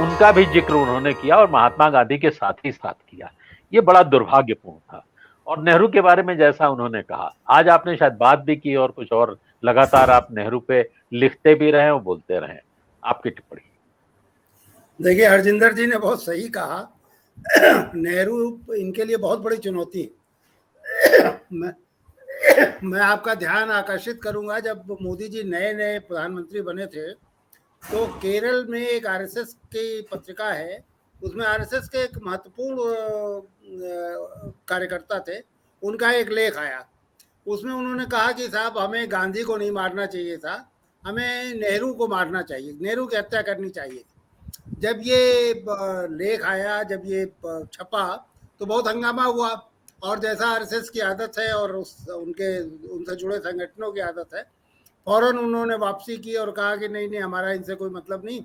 उनका भी जिक्र उन्होंने किया और महात्मा गांधी के साथ ही साथ किया। ये बड़ा दुर्भाग्यपूर्ण था। और नेहरू के बारे में जैसा उन्होंने कहा, आज आपने शायद बात भी की और कुछ और लगातार आप नेहरू पे लिखते भी रहे और बोलते रहे। आपकी टिप्पणी। देखिए, हरजिंदर जी ने बहुत सही कहा। नेहरू इनके लिए बहुत बड़ी चुनौती है। मैं आपका ध्यान आकर्षित करूंगा, जब मोदी जी नए नए प्रधानमंत्री बने थे तो केरल में एक आरएसएस की पत्रिका है, उसमें आरएसएस के एक महत्वपूर्ण कार्यकर्ता थे, उनका एक लेख आया। उसमें उन्होंने कहा कि साहब, हमें गांधी को नहीं मारना चाहिए था, हमें नेहरू को मारना चाहिए, नेहरू की हत्या करनी चाहिए। जब ये लेख आया, जब ये छपा, तो बहुत हंगामा हुआ। और जैसा आरएसएस की आदत है और उनसे जुड़े संगठनों की आदत है, फौरन उन्होंने वापसी की और कहा कि नहीं नहीं, हमारा इनसे कोई मतलब नहीं।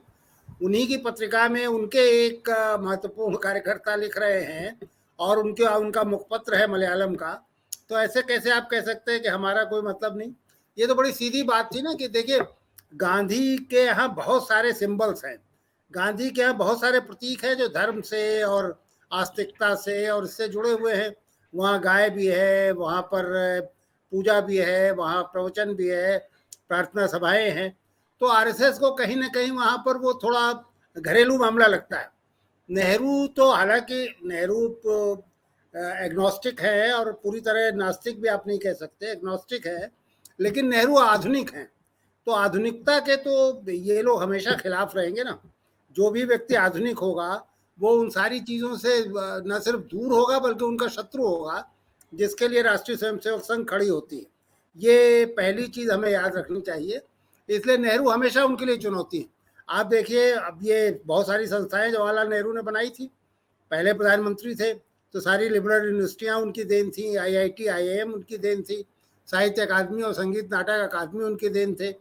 उन्हीं की पत्रिका में उनके एक महत्वपूर्ण कार्यकर्ता लिख रहे हैं और उनका मुखपत्र है मलयालम का, तो ऐसे कैसे आप कह सकते हैं कि हमारा कोई मतलब नहीं। ये तो बड़ी सीधी बात थी ना, कि देखिए, गांधी के यहाँ बहुत सारे सिंबल्स हैं, गांधी के यहाँ बहुत सारे प्रतीक हैं जो धर्म से और आस्तिकता से और इससे जुड़े हुए हैं। वहाँ गाय भी है, वहाँ पर पूजा भी है, वहाँ प्रवचन भी है, प्रार्थना सभाएं हैं। तो आरएसएस को कहीं ना कहीं वहाँ पर वो थोड़ा घरेलू मामला लगता है। नेहरू तो, हालांकि नेहरू एग्नोस्टिक है और पूरी तरह नास्तिक भी आप नहीं कह सकते, एग्नोस्टिक है, लेकिन नेहरू आधुनिक हैं। तो आधुनिकता के तो ये लोग हमेशा खिलाफ रहेंगे ना। जो भी व्यक्ति आधुनिक होगा वो उन सारी चीज़ों से न सिर्फ दूर होगा बल्कि उनका शत्रु होगा, जिसके लिए राष्ट्रीय स्वयंसेवक संघ खड़ी होती है। ये पहली चीज़ हमें याद रखनी चाहिए। इसलिए नेहरू हमेशा उनके लिए चुनौती है। आप देखिए, अब ये बहुत सारी संस्थाएं जवाहरलाल नेहरू ने बनाई थी, पहले प्रधानमंत्री थे, तो सारी लिबरल यूनिवर्सिटियाँ उनकी देन थी, आईआईटी आईआईएम उनकी देन थी, साहित्य अकादमी और संगीत नाटक अकादमी उनके देन थे,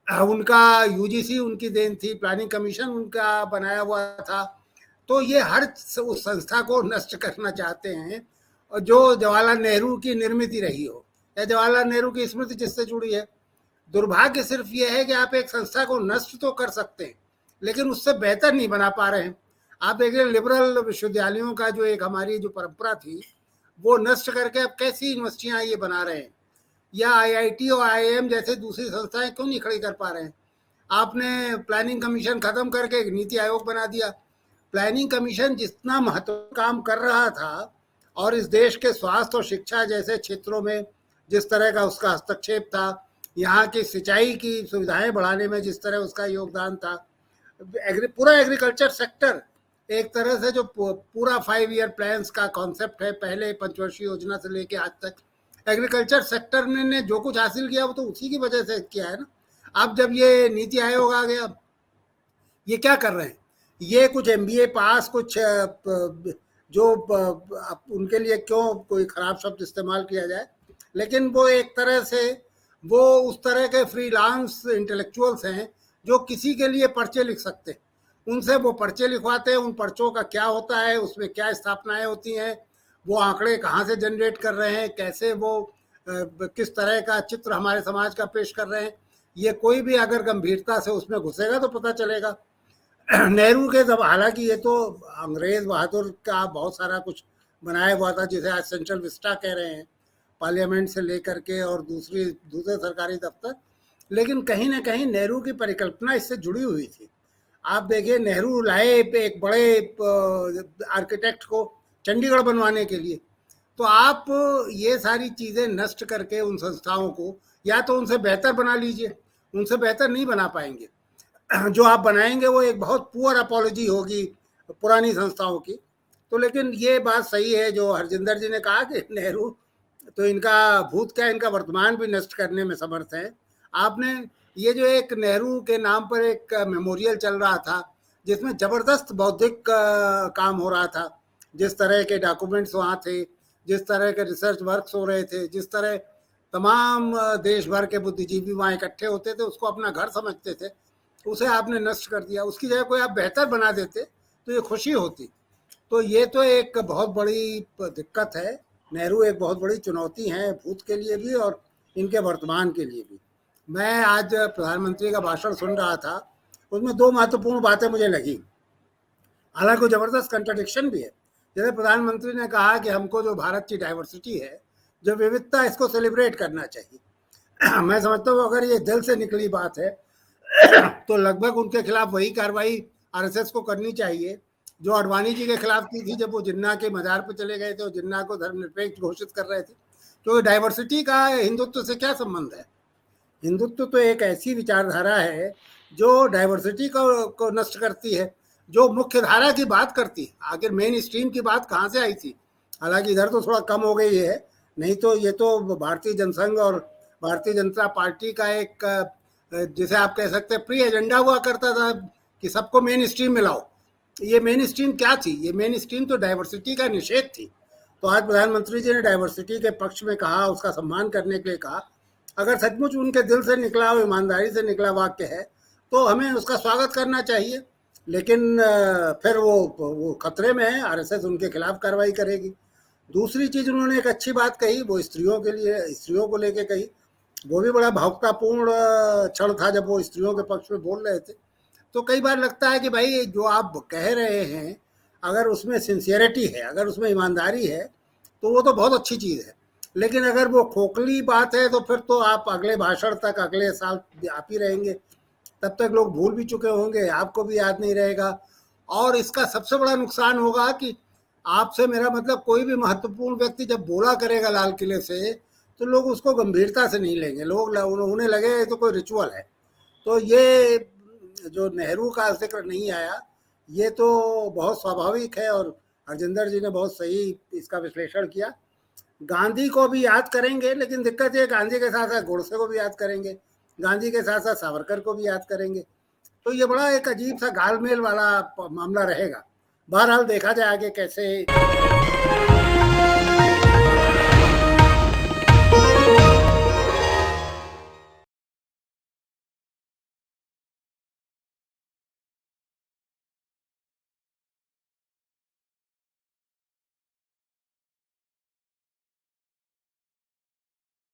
उनका यूजीसी उनकी देन थी, प्लानिंग कमीशन उनका बनाया हुआ था। तो ये हर उस संस्था को नष्ट करना चाहते हैं और जो जवाहरलाल नेहरू की निर्मित रही हो या जवाहरलाल नेहरू की स्मृति जिससे जुड़ी है। दुर्भाग्य सिर्फ ये है कि आप एक संस्था को नष्ट तो कर सकते हैं, लेकिन उससे बेहतर नहीं बना पा रहे हैं। आप देखिए, लिबरल विश्वविद्यालयों का जो एक हमारी जो परंपरा थी, वो नष्ट करके अब कैसी यूनिवर्सिटियां ये बना रहे हैं, या आईआईटी और आईआईएम जैसे दूसरी संस्थाएं क्यों नहीं खड़ी कर पा रहे हैं। आपने प्लानिंग कमीशन खत्म करके एक नीति आयोग बना दिया। प्लानिंग कमीशन जितना महत्वपूर्ण काम कर रहा था और इस देश के स्वास्थ्य और शिक्षा जैसे क्षेत्रों में जिस तरह का उसका हस्तक्षेप था, यहाँ की सिंचाई की सुविधाएं बढ़ाने में जिस तरह उसका योगदान था, पूरा एग्रीकल्चर सेक्टर एक तरह से जो पूरा 5 ईयर प्लान्स का कॉन्सेप्ट है, पहले पंचवर्षीय योजना से लेके आज तक एग्रीकल्चर सेक्टर ने जो कुछ हासिल किया वो तो उसी की वजह से किया है ना। अब जब ये नीति आयोग आ गया, ये क्या कर रहे हैं, ये कुछ एमबीए पास, कुछ जो उनके लिए क्यों कोई खराब शब्द इस्तेमाल किया जाए, लेकिन वो एक तरह से वो उस तरह के फ्रीलांस इंटेलेक्चुअल्स हैं जो किसी के लिए पर्चे लिख सकते हैं। उनसे वो पर्चे लिखवाते हैं, उन पर्चों का क्या होता है, उसमें क्या स्थापनाएं होती हैं, वो आंकड़े कहाँ से जनरेट कर रहे हैं, कैसे वो किस तरह का चित्र हमारे समाज का पेश कर रहे हैं, ये कोई भी अगर गंभीरता से उसमें घुसेगा तो पता चलेगा। नेहरू के जब, हालांकि ये तो अंग्रेज बहादुर का बहुत सारा कुछ बनाया हुआ था, जिसे आज सेंट्रल विस्टा कह रहे हैं, पार्लियामेंट से लेकर के और दूसरे सरकारी दफ्तर, लेकिन कहीं ना कहीं नेहरू की परिकल्पना इससे जुड़ी हुई थी। आप देखिए, नेहरू लाए एक बड़े आर्किटेक्ट को चंडीगढ़ बनवाने के लिए। तो आप ये सारी चीज़ें नष्ट करके उन संस्थाओं को या तो उनसे बेहतर बना लीजिए, उनसे बेहतर नहीं बना पाएंगे। जो आप बनाएंगे वो एक बहुत पुअर अपॉलॉजी होगी पुरानी संस्थाओं की। तो लेकिन ये बात सही है जो हरजिंदर जी ने कहा कि नेहरू तो इनका भूत क्या, इनका वर्तमान भी नष्ट करने में समर्थ है। आपने ये जो एक नेहरू के नाम पर एक मेमोरियल चल रहा था, जिसमें जबरदस्त बौद्धिक काम हो रहा था, जिस तरह के डॉक्यूमेंट्स वहाँ थे, जिस तरह के रिसर्च वर्क्स हो रहे थे, जिस तरह तमाम देश भर के बुद्धिजीवी वहाँ इकट्ठे होते थे, उसको अपना घर समझते थे, उसे आपने नष्ट कर दिया। उसकी जगह कोई आप बेहतर बना देते तो ये खुशी होती। तो ये तो एक बहुत बड़ी दिक्कत है। नेहरू एक बहुत बड़ी चुनौती है, भूत के लिए भी और इनके वर्तमान के लिए भी। मैं आज प्रधानमंत्री का भाषण सुन रहा था, उसमें दो महत्वपूर्ण बातें मुझे लगी। हालांकि जबरदस्त कंट्राडिक्शन भी है। जैसे प्रधानमंत्री ने कहा कि हमको जो भारत की डाइवर्सिटी है, जो विविधता, इसको सेलिब्रेट करना चाहिए। मैं समझता हूँ अगर ये दिल से निकली बात है तो लगभग उनके खिलाफ वही कार्रवाई आरएसएस को करनी चाहिए जो अडवाणी जी के खिलाफ की थी, जब वो जिन्ना के मजार पर चले गए थे और जिन्ना को धर्मनिरपेक्ष घोषित कर रहे थे। तो डाइवर्सिटी का हिंदुत्व से क्या संबंध है? हिंदुत्व तो एक ऐसी विचारधारा है जो डाइवर्सिटी को नष्ट करती है, जो मुख्य धारा की बात करती है। आखिर मेन स्ट्रीम की बात कहाँ से आई थी? हालांकि इधर तो थोड़ा कम हो गई है, नहीं तो ये तो भारतीय जनसंघ और भारतीय जनता पार्टी का एक, जिसे आप कह सकते हैं, प्री एजेंडा हुआ करता था कि सबको मेन स्ट्रीम में लाओ। ये मेन स्ट्रीम क्या थी? ये मेन स्ट्रीम तो डाइवर्सिटी का निषेध थी। तो आज प्रधानमंत्री जी ने डाइवर्सिटी के पक्ष में कहा, उसका सम्मान करने के लिए कहा। अगर सचमुच उनके दिल से निकला और ईमानदारी से निकला वाक्य है तो हमें उसका स्वागत करना चाहिए। लेकिन फिर वो खतरे में है, आरएसएस उनके खिलाफ कार्रवाई करेगी। दूसरी चीज उन्होंने एक अच्छी बात कही, वो स्त्रियों के लिए, स्त्रियों को लेके कही। वो भी बड़ा भावुकतापूर्ण क्षण था जब वो स्त्रियों के पक्ष में बोल रहे थे। तो कई बार लगता है कि भाई जो आप कह रहे हैं, अगर उसमें सिंसियरिटी है, अगर उसमें ईमानदारी है, तो वो तो बहुत अच्छी चीज़ है। लेकिन अगर वो खोखली बात है तो फिर तो आप अगले भाषण तक, अगले साल आप ही रहेंगे, तब तक लोग भूल भी चुके होंगे, आपको भी याद नहीं रहेगा। और इसका सबसे बड़ा नुकसान होगा कि आपसे, मेरा मतलब, कोई भी महत्वपूर्ण व्यक्ति जब बोला करेगा लाल किले से तो लोग उसको गंभीरता से नहीं लेंगे, लोग उन्हें लगे तो कोई रिचुअल है। तो ये जो नेहरू का जिक्र नहीं आया, ये तो बहुत स्वाभाविक है और हरजिंदर जी ने बहुत सही इसका विश्लेषण किया। गांधी को भी याद करेंगे, लेकिन दिक्कत ये, गांधी के साथ साथ गोडसे को भी याद करेंगे, गांधी के साथ साथ सावरकर को भी याद करेंगे। तो ये बड़ा एक अजीब सा घालमेल वाला मामला रहेगा। बहरहाल देखा जाए आगे कैसे